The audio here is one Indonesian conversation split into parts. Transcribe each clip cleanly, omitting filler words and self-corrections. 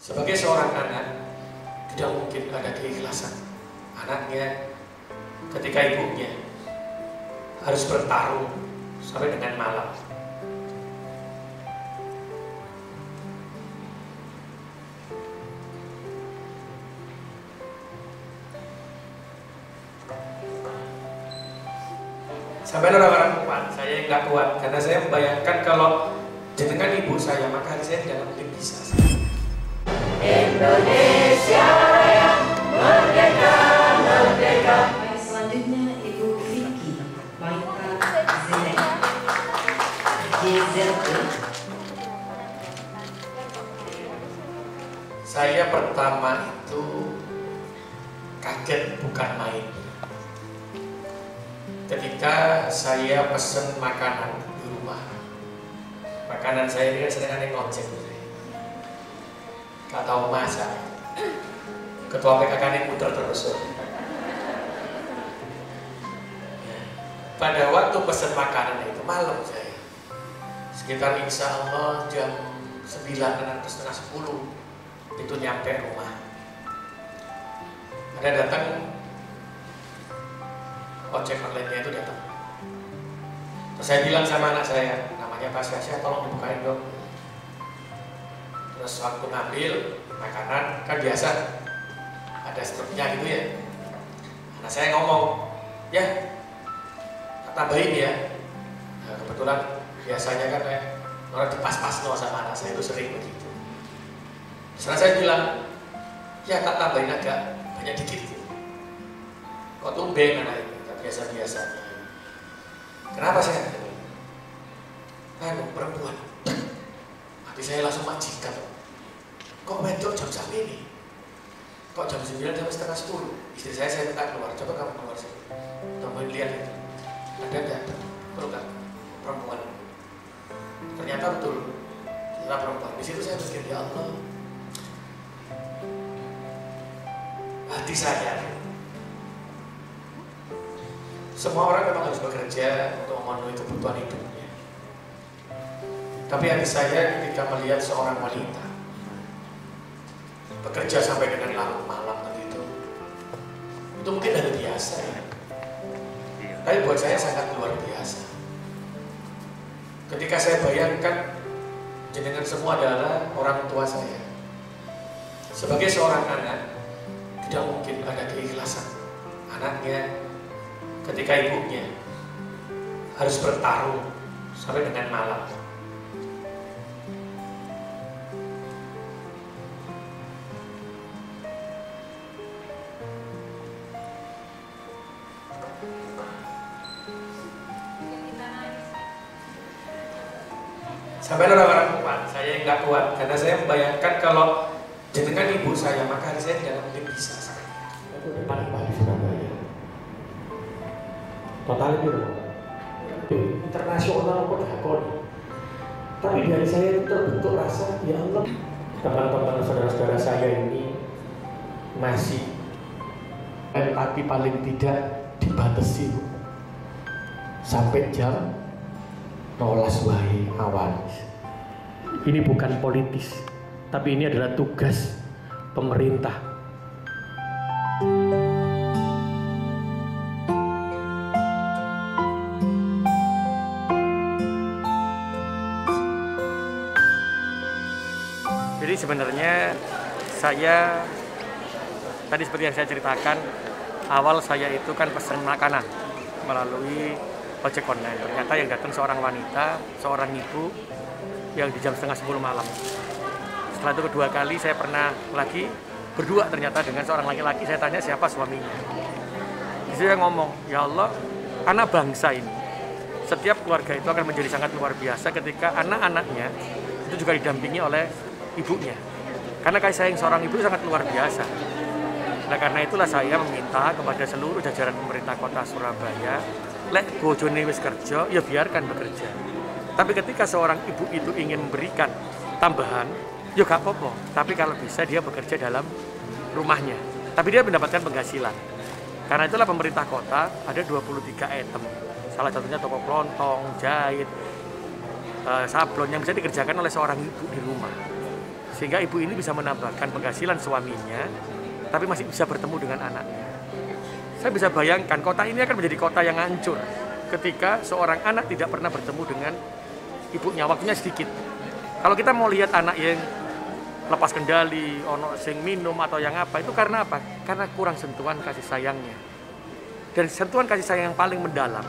Sebagai seorang anak, tidak mungkin ada keikhlasan anaknya ketika ibunya harus bertarung sampai dengan malam. Sampai orang-orang kuat, saya yang nggak kuat karena saya membayangkan kalau jenengan ibu saya, maka hari saya tidak mungkin bisa. Indonesia yang merdeka, merdeka. Selanjutnya Ibu Vicky Maita Zenek JZT. Saya pertama itu kaget bukan main ketika saya pesen makanan di rumah. Makanan saya ini kan sering aneh ngojek, gak tahu masak. Ketua PKK ini muter terus. Ya. Pada waktu pesen makanan itu malam saya, sekitar insya Allah jam 9 atau setengah 10 itu nyampe rumah. Ada datang ojek online-nya itu datang. Terus saya bilang sama anak saya, namanya Pak Syasya, tolong dibukain dong. Terus waktu ngambil makanan, kan biasa ada struknya gitu ya. Anak saya ngomong, ya tambahin ya. Nah, kebetulan biasanya kan orang dipas-pas sama anak saya itu sering begitu. Setelah saya bilang, ya tak tambahin agak banyak dikit gitu. Kok tumben anak ini? Biasa-biasanya. Kenapa saya? Perempuan. Hati saya langsung majikan. Kok wedok jam ini? Kok jam 9 sampai setengah 10? Istri saya minta keluar. Coba kamu keluar sini. Temuin lihat itu. Ada enggak? Betul kan? Perempuan. Ternyata betul. Ternyata perempuan. Di situ saya pikir, ya Allah. Hati saya. Semua orang memang harus bekerja untuk memenuhi kebutuhan hidupnya. Tapi hati saya ketika melihat seorang wanita bekerja sampai dengan larut malam begitu, itu mungkin hal biasa ya. Tapi buat saya sangat luar biasa. Ketika saya bayangkan jenengan semua adalah orang tua saya. Sebagai seorang anak, tidak mungkin ada keikhlasan anaknya ketika ibunya harus bertarung sampai dengan malam. Sampai orang-orang kuat, saya yang nggak kuat karena saya membayangkan kalau jenengan ibu saya, maka hari saya tidak mungkin bisa. Itu paling Surabaya. Total itu internasional kok hakon. Tapi dari saya itu terbentuk rasa, ya Allah, teman-teman saudara-saudara saya ini masih tapi paling tidak dibatasi sampai jam 12 wae awal. Ini bukan politis, tapi ini adalah tugas pemerintah. Jadi sebenarnya saya tadi seperti yang saya ceritakan, awal saya itu kan pesan makanan melalui ojek online. Ternyata yang datang seorang wanita, seorang ibu yang di jam setengah 10 malam. Setelah itu kedua kali saya pernah lagi berdua ternyata dengan seorang laki-laki. Saya tanya siapa suaminya. Di situ saya ngomong, ya Allah, anak bangsa ini, setiap keluarga itu akan menjadi sangat luar biasa ketika anak-anaknya itu juga didampingi oleh ibunya. Karena kasih sayang seorang ibu sangat luar biasa. Nah karena itulah saya meminta kepada seluruh jajaran pemerintah kota Surabaya, lek bojone wis kerja, ya biarkan bekerja. Tapi ketika seorang ibu itu ingin memberikan tambahan, ya gak apa-apa. Tapi kalau bisa dia bekerja dalam rumahnya. Tapi dia mendapatkan penghasilan. Karena itulah pemerintah kota ada 23 item. Salah satunya toko kelontong, jahit, sablon yang bisa dikerjakan oleh seorang ibu di rumah. Sehingga ibu ini bisa menambahkan penghasilan suaminya, tapi masih bisa bertemu dengan anaknya. Saya bisa bayangkan kota ini akan menjadi kota yang hancur ketika seorang anak tidak pernah bertemu dengan ibunya, waktunya sedikit. Kalau kita mau lihat anak yang lepas kendali, ono sing minum atau yang apa, itu karena apa? Karena kurang sentuhan kasih sayangnya. Dan sentuhan kasih sayang yang paling mendalam,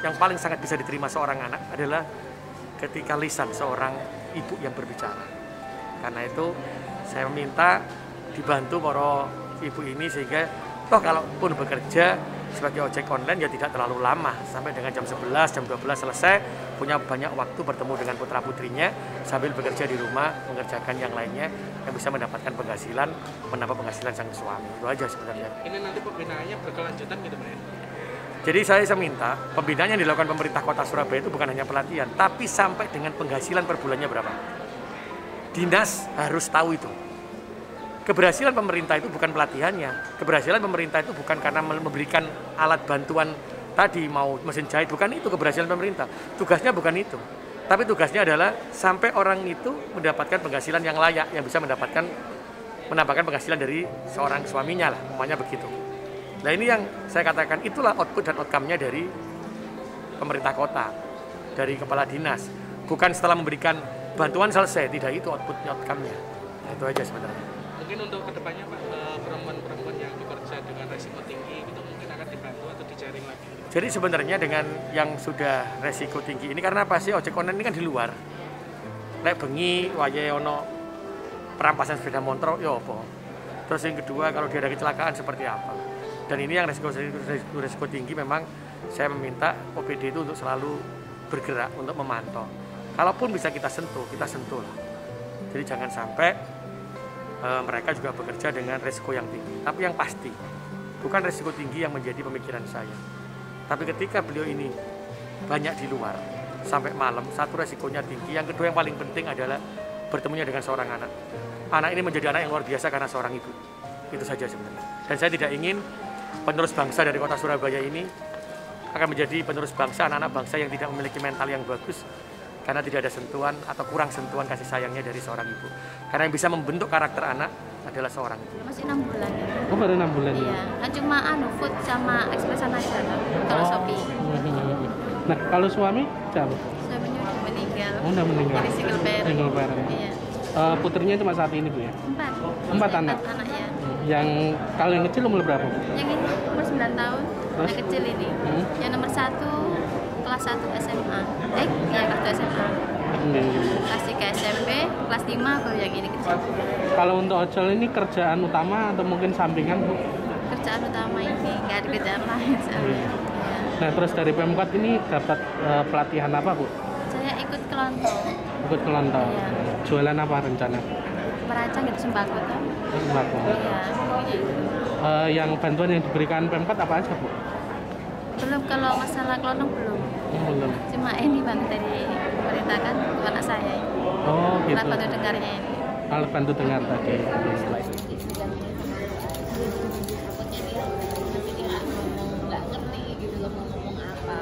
yang paling sangat bisa diterima seorang anak adalah ketika lisan seorang ibu yang berbicara. Karena itu saya meminta dibantu para ibu ini sehingga toh kalaupun bekerja sebagai ojek online ya tidak terlalu lama, sampai dengan jam 11, jam 12 selesai, punya banyak waktu bertemu dengan putra-putrinya sambil bekerja di rumah, mengerjakan yang lainnya yang bisa mendapatkan penghasilan, menambah penghasilan sang suami. Itu aja sebenarnya. Ini nanti pembinaannya berkelanjutan gitu, Pak? Jadi saya minta pembinaan yang dilakukan pemerintah Kota Surabaya itu bukan hanya pelatihan, tapi sampai dengan penghasilan per bulannya berapa. Dinas harus tahu itu. Keberhasilan pemerintah itu bukan pelatihannya. Keberhasilan pemerintah itu bukan karena memberikan alat bantuan tadi, mau mesin jahit, bukan itu keberhasilan pemerintah. Tugasnya bukan itu. Tapi tugasnya adalah sampai orang itu mendapatkan penghasilan yang layak, yang bisa menambahkan penghasilan dari seorang suaminya lah, umpamanya begitu. Nah ini yang saya katakan, itulah output dan outcome-nya dari pemerintah kota, dari kepala dinas. Bukan setelah memberikan bantuan selesai, tidak itu outputnya, outcome-nya. Nah, itu aja sebenarnya. Mungkin untuk kedepannya Pak, perempuan-perempuan yang bekerja dengan resiko tinggi itu mungkin akan dibantu atau dijaring lagi. Jadi sebenarnya dengan yang sudah resiko tinggi ini, karena apa sih, ojek online ini kan di luar. Lek bengi, wayahe ono perampasan sepeda motor, ya apa. Terus yang kedua, kalau dia ada kecelakaan seperti apa. Dan ini yang resiko tinggi, memang saya meminta OPD itu untuk selalu bergerak, untuk memantau. Kalaupun bisa kita sentuh lah. Jadi jangan sampai mereka juga bekerja dengan resiko yang tinggi. Tapi yang pasti, bukan resiko tinggi yang menjadi pemikiran saya. Tapi ketika beliau ini banyak di luar, sampai malam, satu resikonya tinggi. Yang kedua yang paling penting adalah bertemunya dengan seorang anak. Anak ini menjadi anak yang luar biasa karena seorang ibu. Itu saja sebenarnya. Dan saya tidak ingin penerus bangsa dari Kota Surabaya ini akan menjadi penerus bangsa, anak-anak bangsa yang tidak memiliki mental yang bagus karena tidak ada sentuhan atau kurang sentuhan kasih sayangnya dari seorang ibu. Karena yang bisa membentuk karakter anak adalah seorang ibu. Masih 6 bulan ya. Oh, baru 6 bulan. Iya, kan cuma food sama ekspresan aja kan, kalau Shopee. Nah, kalau suami siapa? Suaminya udah meninggal. Oh, udah meninggal. Jadi single parent. Single parent. Iya. Putrinya cuma saat ini, Bu ya? 4 anak. 4 anak ya. Yang kalau yang kecil umur berapa? Yang ini umur 9 tahun, Terus? yang kecil ini. Yang nomor 1 kelas 1 SMA. Ya kelas 2 SMA. Kelas 3 SMP, kelas 5 baru yang ini kecil. Kalau untuk ojol ini kerjaan utama atau mungkin sampingan, Bu? Kerjaan utama ini, nggak ada kerjaan lain soalnya. Ya. Nah, terus dari Pemkot ini dapat pelatihan apa, Bu? Saya ikut kelontong, Ikut kelontong. Iya. Jualan apa rencana? merancang gitu sembako tuh. Sembako. Iya, pokoknya itu. Yang bantuan yang diberikan Pemkot apa aja, Bu? Belum, kalau masalah kelontong belum. Belum. Cuma ini bang dari pemerintah kan untuk anak saya ini. Oh, gitu. Alat bantu dengarnya ini. Alat bantu dengar tadi. Takutnya dia nanti dia ngomong nggak ngerti gitu loh, mau ngomong apa.